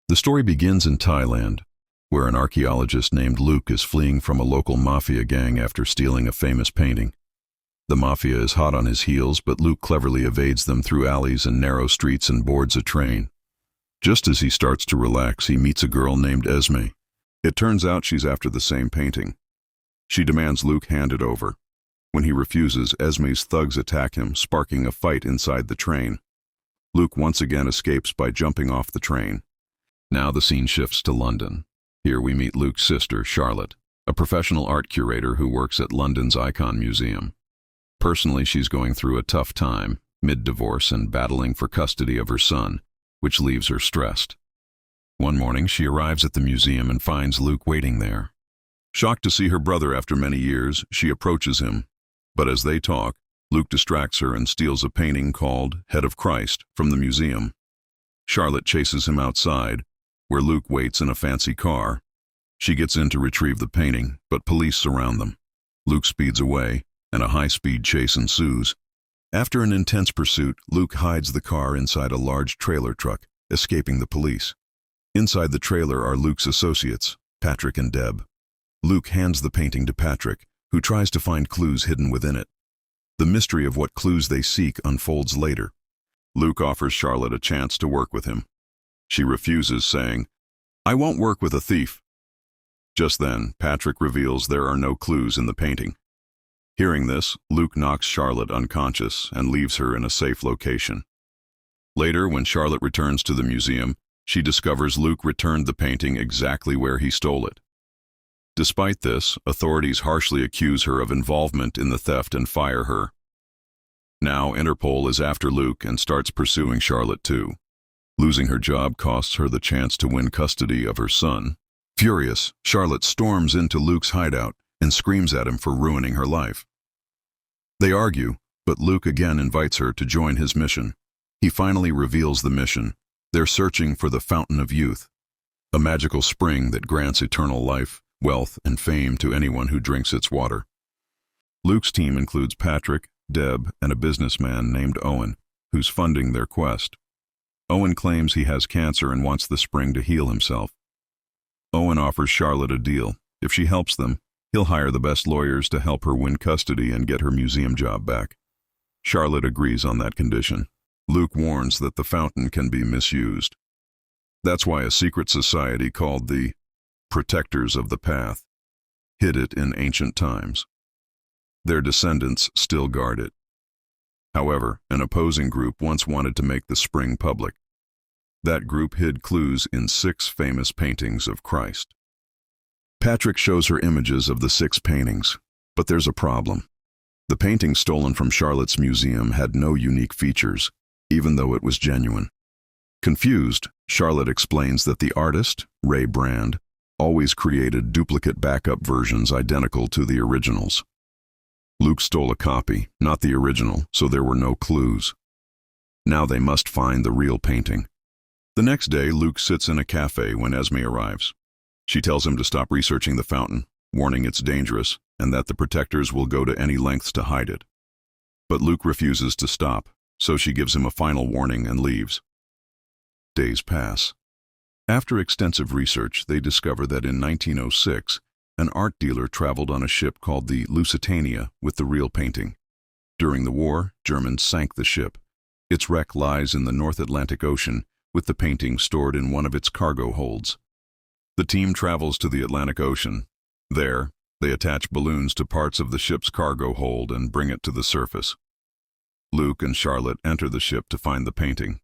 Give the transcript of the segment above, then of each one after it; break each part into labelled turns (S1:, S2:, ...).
S1: The story begins in Thailand, where an archaeologist named Luke is fleeing from a local mafia gang after stealing a famous painting. The mafia is hot on his heels, but Luke cleverly evades them through alleys and narrow streets and boards a train. Just as he starts to relax, he meets a girl named Esme. It turns out she's after the same painting. She demands Luke hand it over. When he refuses, Esme's thugs attack him, sparking a fight inside the train. Luke once again escapes by jumping off the train. Now the scene shifts to London. Here we meet Luke's sister, Charlotte, a professional art curator who works at London's Icon Museum. Personally, she's going through a tough time, mid-divorce and battling for custody of her son, which leaves her stressed. One morning, she arrives at the museum and finds Luke waiting there. Shocked to see her brother after many years, she approaches him. But as they talk, Luke distracts her and steals a painting called Head of Christ from the museum. Charlotte chases him outside, where Luke waits in a fancy car. She gets in to retrieve the painting, but police surround them. Luke speeds away, and a high-speed chase ensues. After an intense pursuit, Luke hides the car inside a large trailer truck, escaping the police. Inside the trailer are Luke's associates, Patrick and Deb. Luke hands the painting to Patrick, who tries to find clues hidden within it. The mystery of what clues they seek unfolds later. Luke offers Charlotte a chance to work with him. She refuses, saying, "I won't work with a thief." Just then, Patrick reveals there are no clues in the painting. Hearing this, Luke knocks Charlotte unconscious and leaves her in a safe location. Later, when Charlotte returns to the museum, she discovers Luke returned the painting exactly where he stole it. Despite this, authorities harshly accuse her of involvement in the theft and fire her. Now, Interpol is after Luke and starts pursuing Charlotte too. Losing her job costs her the chance to win custody of her son. Furious, Charlotte storms into Luke's hideout and screams at him for ruining her life. They argue, but Luke again invites her to join his mission. He finally reveals the mission. They're searching for the Fountain of Youth, a magical spring that grants eternal life, wealth, and fame to anyone who drinks its water. Luke's team includes Patrick, Deb, and a businessman named Owen, who's funding their quest. Owen claims he has cancer and wants the spring to heal himself. Owen offers Charlotte a deal. If she helps them, he'll hire the best lawyers to help her win custody and get her museum job back. Charlotte agrees on that condition. Luke warns that the fountain can be misused. That's why a secret society called the Protectors of the Path hid it in ancient times. Their descendants still guard it. However, an opposing group once wanted to make the spring public. That group hid clues in 6 famous paintings of Christ. Patrick shows her images of the 6 paintings, but there's a problem. The painting stolen from Charlotte's museum had no unique features, even though it was genuine. Confused, Charlotte explains that the artist, Ray Brand, always created duplicate backup versions identical to the originals. Luke stole a copy, not the original, so there were no clues. Now they must find the real painting. The next day, Luke sits in a cafe when Esme arrives. She tells him to stop researching the fountain, warning it's dangerous, and that the protectors will go to any lengths to hide it. But Luke refuses to stop, so she gives him a final warning and leaves. Days pass. After extensive research, they discover that in 1906, an art dealer traveled on a ship called the Lusitania with the real painting. During the war, Germans sank the ship. Its wreck lies in the North Atlantic Ocean, with the painting stored in one of its cargo holds. The team travels to the Atlantic Ocean. There, they attach balloons to parts of the ship's cargo hold and bring it to the surface. Luke and Charlotte enter the ship to find the painting.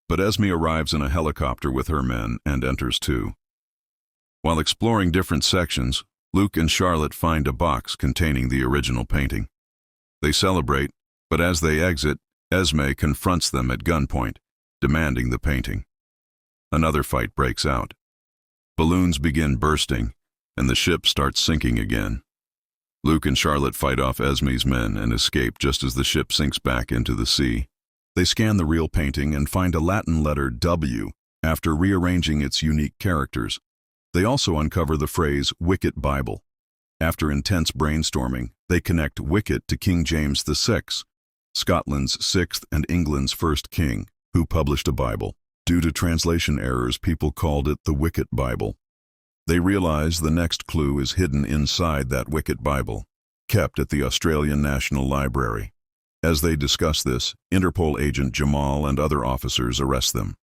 S1: But Esme arrives in a helicopter with her men and enters too. While exploring different sections, Luke and Charlotte find a box containing the original painting. They celebrate, but as they exit, Esme confronts them at gunpoint, demanding the painting. Another fight breaks out. Balloons begin bursting, and the ship starts sinking again. Luke and Charlotte fight off Esme's men and escape just as the ship sinks back into the sea. They scan the real painting and find a Latin letter W after rearranging its unique characters. They also uncover the phrase Wicket Bible. After intense brainstorming, they connect Wicket to King James VI, Scotland's 6th and England's 1st king, who published a Bible. Due to translation errors, people called it the Wicket Bible. They realize the next clue is hidden inside that Wicket Bible, kept at the Australian National Library. As they discuss this, Interpol agent Jamal and other officers arrest them.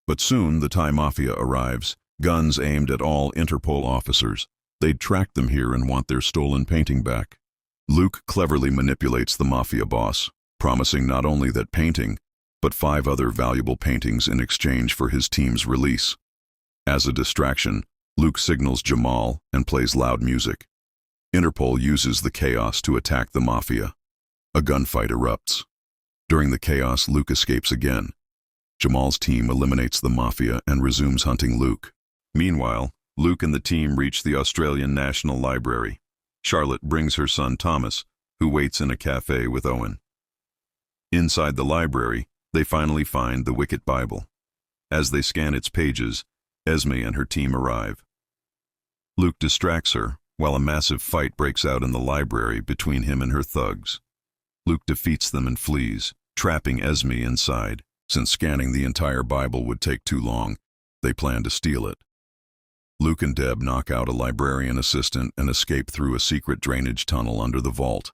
S1: But soon the Thai mafia arrives, guns aimed at all Interpol officers. They'd tracked them here and want their stolen painting back. Luke cleverly manipulates the mafia boss, promising not only that painting, but 5 other valuable paintings in exchange for his team's release. As a distraction, Luke signals Jamal and plays loud music. Interpol uses the chaos to attack the mafia. A gunfight erupts. During the chaos, Luke escapes again. Jamal's team eliminates the mafia and resumes hunting Luke. Meanwhile, Luke and the team reach the Australian National Library. Charlotte brings her son Thomas, who waits in a cafe with Owen. Inside the library, they finally find the Wicket Bible. As they scan its pages, Esme and her team arrive. Luke distracts her, while a massive fight breaks out in the library between him and her thugs. Luke defeats them and flees, trapping Esme inside. Since scanning the entire Bible would take too long, they plan to steal it. Luke and Deb knock out a librarian assistant and escape through a secret drainage tunnel under the vault.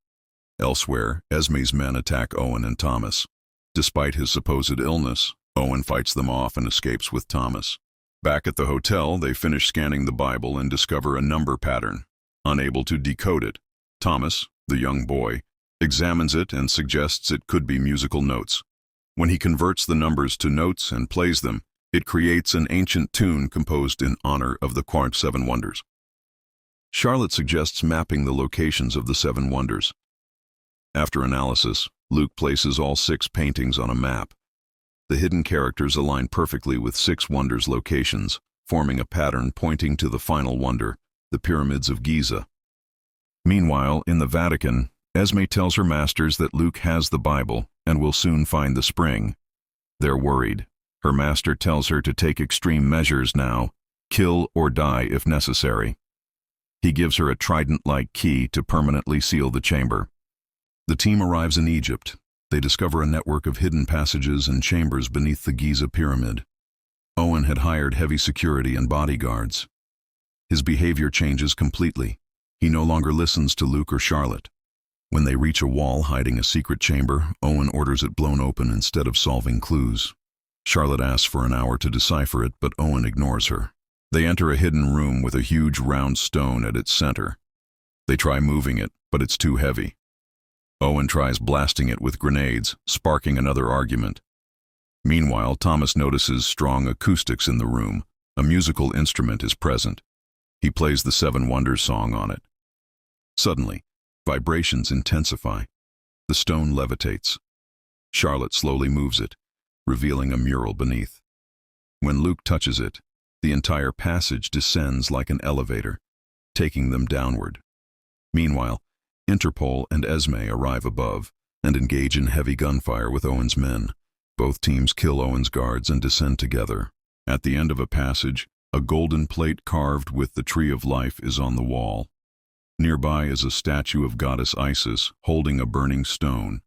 S1: Elsewhere, Esme's men attack Owen and Thomas. Despite his supposed illness, Owen fights them off and escapes with Thomas. Back at the hotel, they finish scanning the Bible and discover a number pattern. Unable to decode it, Thomas, the young boy, examines it and suggests it could be musical notes. When he converts the numbers to notes and plays them, it creates an ancient tune composed in honor of the 7 wonders. Charlotte suggests mapping the locations of the 7 wonders. After analysis, Luke places all 6 paintings on a map. The hidden characters align perfectly with 6 wonders' locations, forming a pattern pointing to the final wonder, the pyramids of Giza. Meanwhile, in the Vatican, Esme tells her masters that Luke has the Bible and will soon find the spring. They're worried. Her master tells her to take extreme measures now, kill or die if necessary. He gives her a trident-like key to permanently seal the chamber. The team arrives in Egypt. They discover a network of hidden passages and chambers beneath the Giza pyramid. Owen had hired heavy security and bodyguards. His behavior changes completely. He no longer listens to Luke or Charlotte. When they reach a wall hiding a secret chamber, Owen orders it blown open instead of solving clues. Charlotte asks for an hour to decipher it, but Owen ignores her. They enter a hidden room with a huge round stone at its center. They try moving it, but it's too heavy. Owen tries blasting it with grenades, sparking another argument. Meanwhile, Thomas notices strong acoustics in the room. A musical instrument is present. He plays the 7 Wonders song on it. Suddenly, vibrations intensify. The stone levitates. Charlotte slowly moves it, revealing a mural beneath. When Luke touches it, the entire passage descends like an elevator, taking them downward. Meanwhile, Interpol and Esme arrive above and engage in heavy gunfire with Owen's men. Both teams kill Owen's guards and descend together. At the end of a passage, a golden plate carved with the Tree of Life is on the wall. Nearby is a statue of goddess Isis holding a burning stone.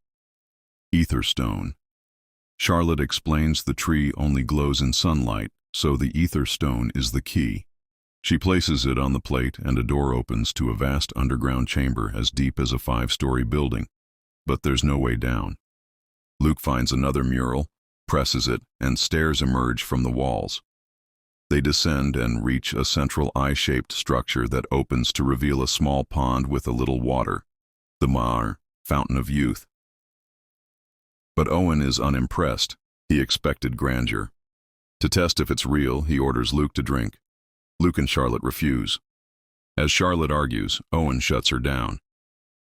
S1: Ether stone. Charlotte explains the tree only glows in sunlight, so the ether stone is the key. She places it on the plate and a door opens to a vast underground chamber as deep as a 5-story building. But there's no way down. Luke finds another mural, presses it, and stairs emerge from the walls. They descend and reach a central eye-shaped structure that opens to reveal a small pond with a little water, the Ma'ar, Fountain of Youth. But Owen is unimpressed. He expected grandeur. To test if it's real, he orders Luke to drink. Luke and Charlotte refuse. As Charlotte argues, Owen shuts her down.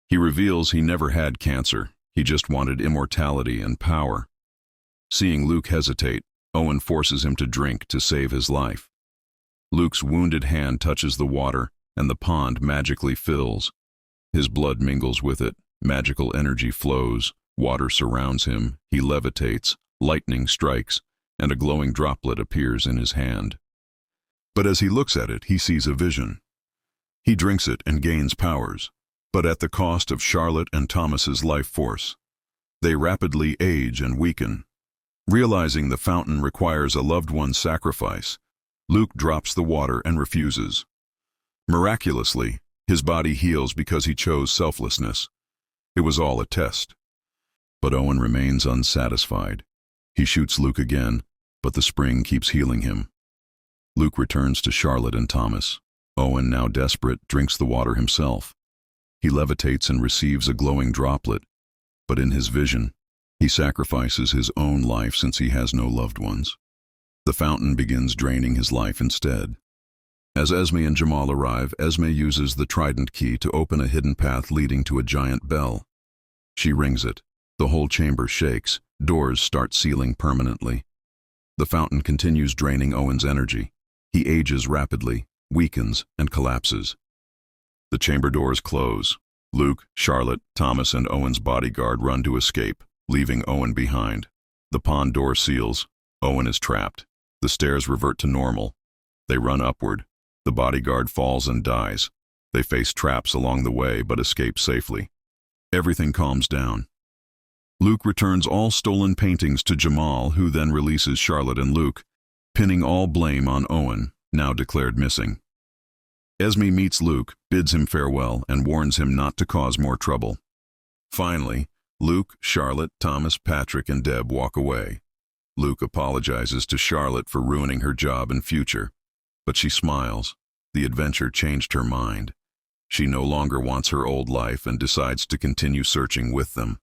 S1: He reveals he never had cancer. He just wanted immortality and power. Seeing Luke hesitate, Owen forces him to drink to save his life. Luke's wounded hand touches the water, and the pond magically fills. His blood mingles with it, magical energy flows, water surrounds him, he levitates, lightning strikes, and a glowing droplet appears in his hand. But as he looks at it, he sees a vision. He drinks it and gains powers, but at the cost of Charlotte and Thomas's life force. They rapidly age and weaken. Realizing the fountain requires a loved one's sacrifice, Luke drops the water and refuses. Miraculously, his body heals because he chose selflessness. It was all a test. But Owen remains unsatisfied. He shoots Luke again, but the spring keeps healing him. Luke returns to Charlotte and Thomas. Owen, now desperate, drinks the water himself. He levitates and receives a glowing droplet, but in his vision, he sacrifices his own life since he has no loved ones. The fountain begins draining his life instead. As Esme and Jamal arrive, Esme uses the trident key to open a hidden path leading to a giant bell. She rings it. The whole chamber shakes. Doors start sealing permanently. The fountain continues draining Owen's energy. He ages rapidly, weakens, and collapses. The chamber doors close. Luke, Charlotte, Thomas, and Owen's bodyguard run to escape, leaving Owen behind. The pond door seals. Owen is trapped. The stairs revert to normal. They run upward. The bodyguard falls and dies. They face traps along the way but escape safely. Everything calms down. Luke returns all stolen paintings to Jamal, who then releases Charlotte and Luke, pinning all blame on Owen, now declared missing. Esme meets Luke, bids him farewell, and warns him not to cause more trouble. Finally, Luke, Charlotte, Thomas, Patrick, and Deb walk away. Luke apologizes to Charlotte for ruining her job and future, but she smiles. The adventure changed her mind. She no longer wants her old life and decides to continue searching with them.